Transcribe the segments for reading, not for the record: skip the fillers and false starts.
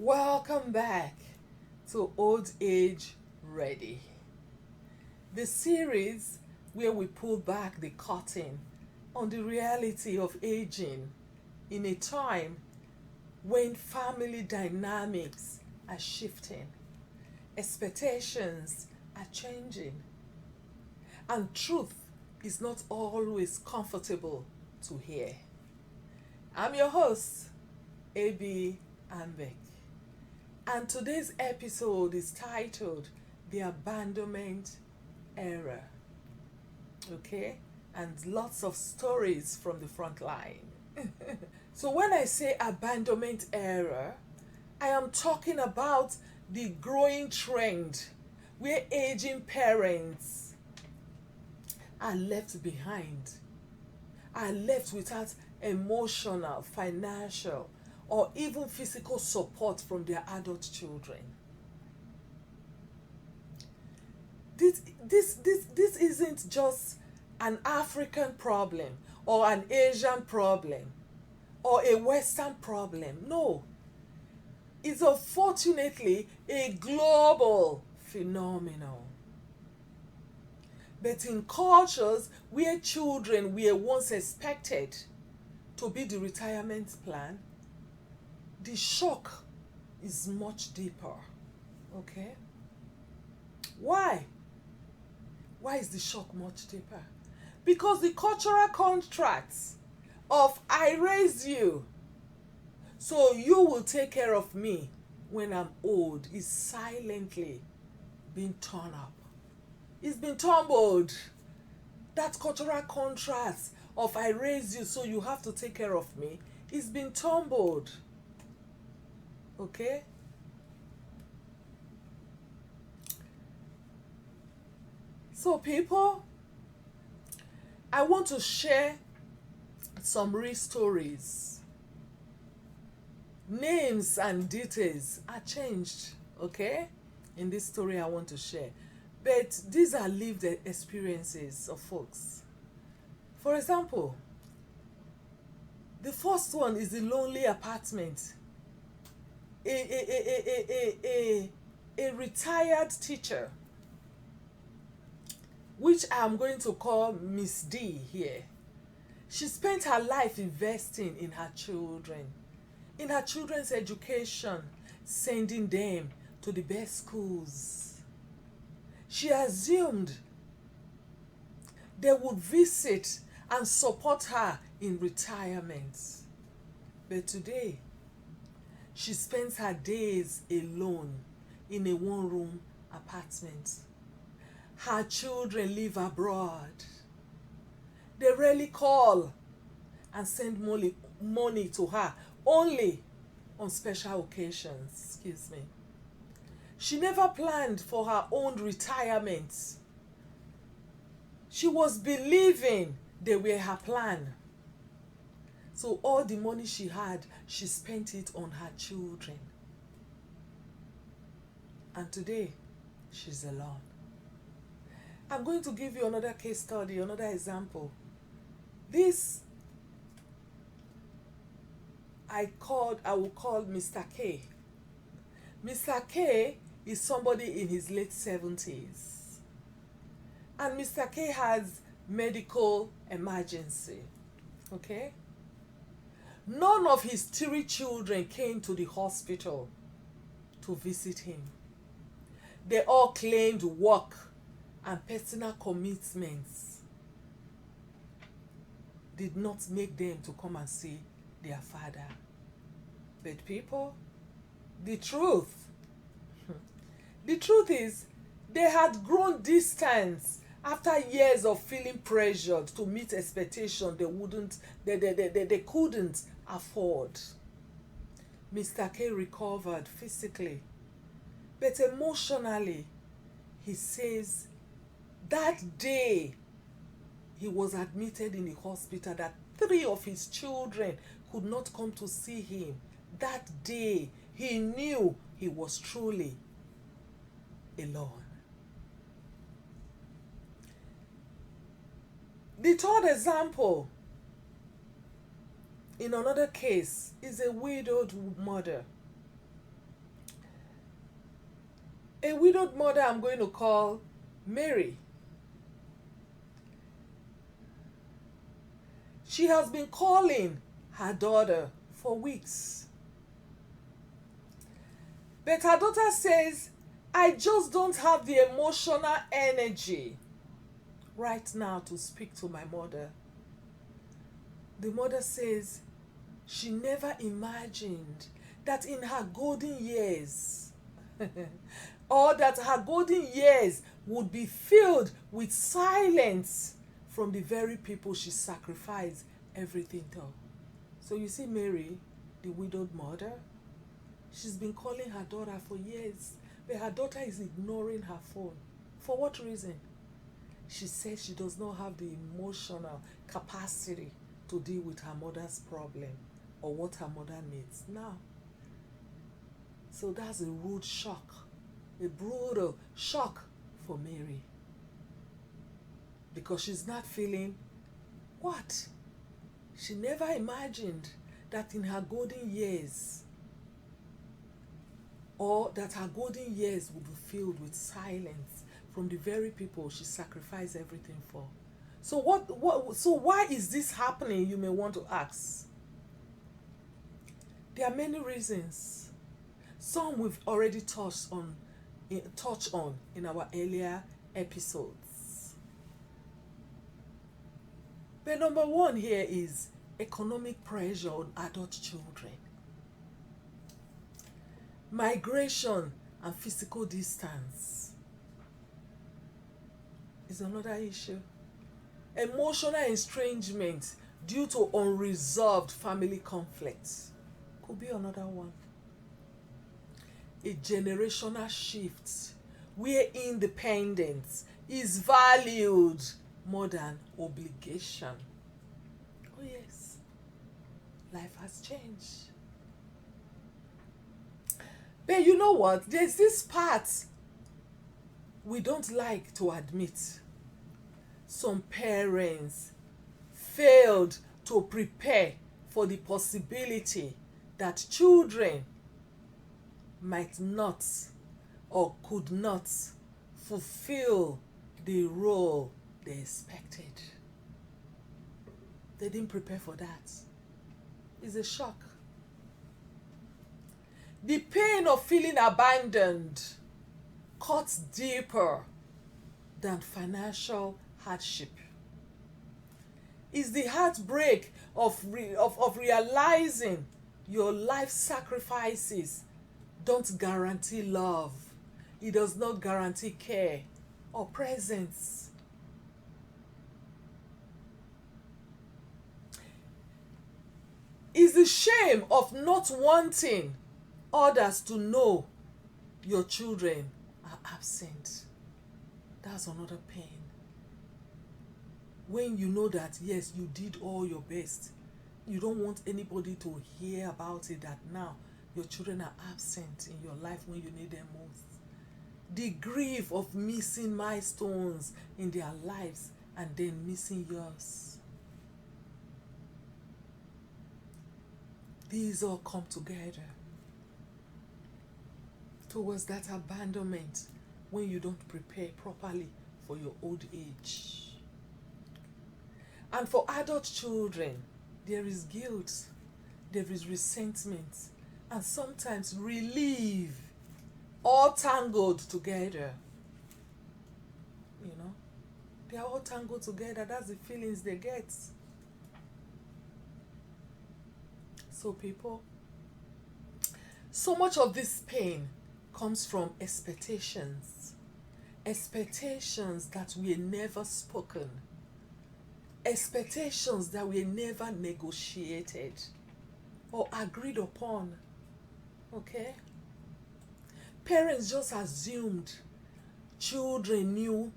Welcome back to Old Age Ready, the series where we pull back the curtain on the reality of aging in a time when family dynamics are shifting, expectations are changing, and truth is not always comfortable to hear. I'm your host, AB Ambek. And today's episode is titled The Abandonment Era. Okay? And lots of stories from the front line. So, when I say abandonment era, I am talking about the growing trend where aging parents are left behind, are left without emotional, financial, or even physical support from their adult children. This isn't just an African problem or an Asian problem or a Western problem. No, it's unfortunately a global phenomenon. But in cultures where children were once expected to be the retirement plan, the shock is much deeper. Okay? Why? Why is the shock much deeper? Because the cultural contracts of I raised you, so you will take care of me when I'm old is silently being torn up. It's been tumbled. That cultural contrast of I raised you, so you have to take care of me is been tumbled. Okay? So, people, I want to share some real stories. Names and details are changed, okay? In this story I want to share. But these are lived experiences of folks. For example, the first one is the lonely apartment. A retired teacher, which I'm going to call Miss D here. She spent her life investing in her children's education, sending them to the best schools. She assumed they would visit and support her in retirement. But today, she spends her days alone in a one-room apartment. Her children live abroad. They rarely call and send money to her, only on special occasions. Excuse me. She never planned for her own retirement. She was believing they were her plan. So all the money she had, she spent it on her children. And today, she's alone. I'm going to give you another case study, another example. This I will call Mr. K. Mr. K is somebody in his late 70s. And Mr. K has medical emergency. Okay? None of his 3 children came to the hospital to visit him. They all claimed work and personal commitments did not make them to come and see their father. But people, the truth is they had grown distance after years of feeling pressured to meet expectations they couldn't afford. Mr. K recovered physically, but emotionally, he says that day he was admitted in the hospital that 3 of his children could not come to see him. That day he knew he was truly alone. The third example, in another case, is a widowed mother. A widowed mother I'm going to call Mary. She has been calling her daughter for weeks. But her daughter says, I just don't have the emotional energy right now to speak to my mother. The mother says she never imagined that in her golden years, or that her golden years would be filled with silence from the very people she sacrificed everything to. So you see Mary, the widowed mother, she's been calling her daughter for years, but her daughter is ignoring her phone. For what reason? She says she does not have the emotional capacity to deal with her mother's problem or what her mother needs now. So that's a rude shock, a brutal shock for Mary. Because she's not feeling what? She never imagined that in her golden years, or that her golden years would be filled with silence from the very people she sacrificed everything for. So so why is this happening, you may want to ask? There are many reasons. Some we've already touched on in our earlier episodes. But number one here is economic pressure on adult children. Migration and physical distance is another issue. Emotional estrangement due to unresolved family conflicts could be another one. A generational shift where independence is valued more than obligation. Oh yes, life has changed. But you know what? There's this part we don't like to admit. Some parents failed to prepare for the possibility that children might not or could not fulfill the role they expected. They didn't prepare for that. It's a shock. The pain of feeling abandoned cuts deeper than financial hardship. It's the heartbreak of realizing your life sacrifices don't guarantee love. It does not guarantee care or presence. It's the shame of not wanting others to know your children are absent. That's another pain. When you know that, yes, you did all your best, you don't want anybody to hear about it, that now your children are absent in your life when you need them most. The grief of missing milestones in their lives and then missing yours. These all come together towards that abandonment when you don't prepare properly for your old age. And for adult children, there is guilt, there is resentment, and sometimes relief, all tangled together. You know, they are all tangled together. That's the feelings they get. So people, so much of this pain comes from expectations. Expectations that were never spoken. Expectations that were never negotiated or agreed upon. Okay? Parents just assumed children knew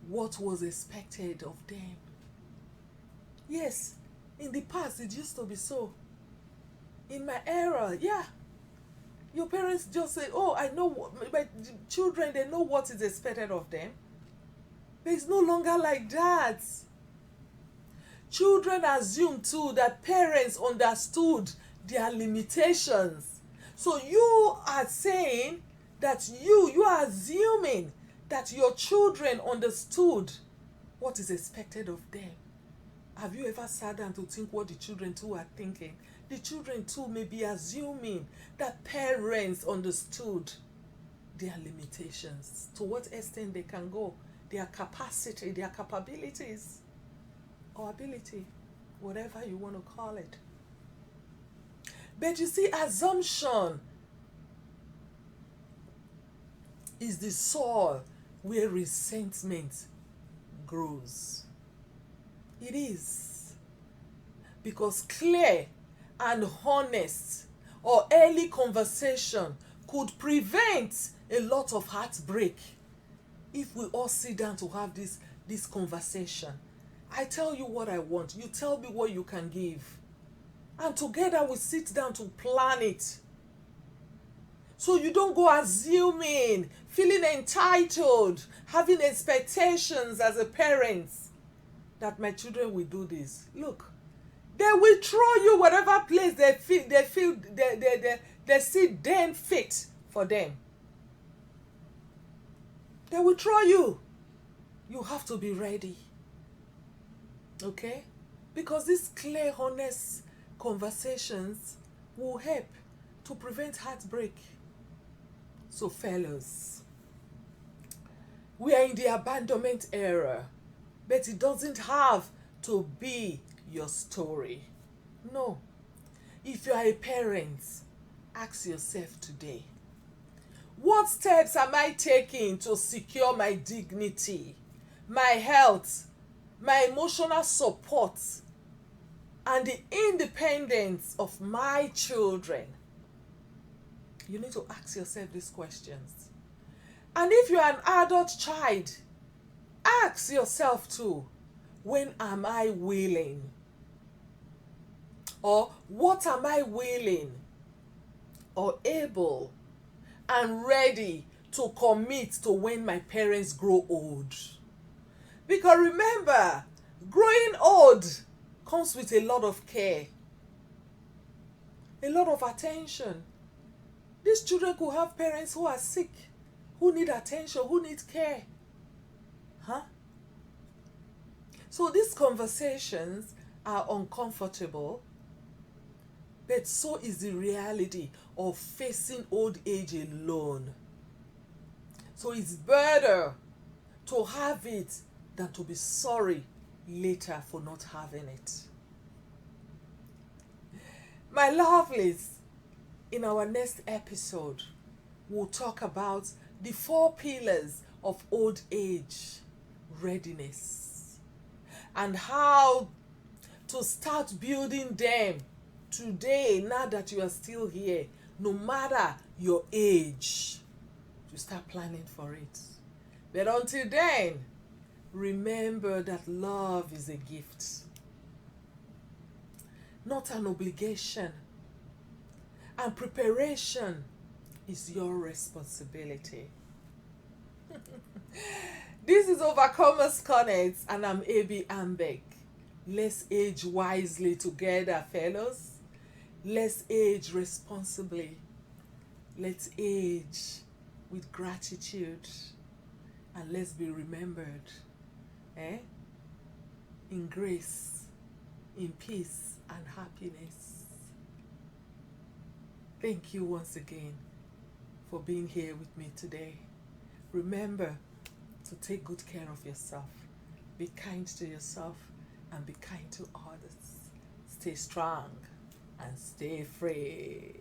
what was expected of them. Yes, in the past it used to be so. In my era, yeah. Your parents just say, oh, I know what, my children, they know what is expected of them. But it's no longer like that. Children assume too that parents understood their limitations. So you are saying that you are assuming that your children understood what is expected of them. Have you ever sat down to think what the children too are thinking? The children too may be assuming that parents understood their limitations, to what extent they can go, their capacity, their capabilities, or ability, whatever you want to call it. But you see, assumption is the soil where resentment grows. It is. Because clear and honest or early conversation could prevent a lot of heartbreak if we all sit down to have this conversation. I tell you what I want, you tell me what you can give, and together we sit down to plan it. So you don't go assuming, feeling entitled, having expectations as a parent that my children will do this. Look, they will throw you whatever place they see them fit for them. They will throw you. You have to be ready. Okay? Because these clear, honest conversations will help to prevent heartbreak. So fellas, we are in the abandonment era, but it doesn't have to be your story. No. If you are a parent, ask yourself today, what steps am I taking to secure my dignity, my health, my emotional support, and the independence of my children? You need to ask yourself these questions. And if you are an adult child, ask yourself too, when am I willing? Or what am I willing or able and ready to commit to when my parents grow old? Because remember, growing old comes with a lot of care, a lot of attention. These children could have parents who are sick, who need attention, who need care. So these conversations are uncomfortable, but so is the reality of facing old age alone. So it's better to have it than to be sorry later for not having it. My lovelies, in our next episode, we'll talk about the 4 pillars of old age readiness and how to start building them today, now that you are still here, no matter your age, to start planning for it. But until then, remember that love is a gift, not an obligation, and preparation is your responsibility. This is Overcomers Connect, and I'm Abby Ambeck. Let's age wisely together, fellows. Let's age responsibly. Let's age with gratitude, and let's be remembered in grace, in peace and happiness. Thank you once again for being here with me today. Remember to take good care of yourself. Be kind to yourself and be kind to others. Stay strong and stay free.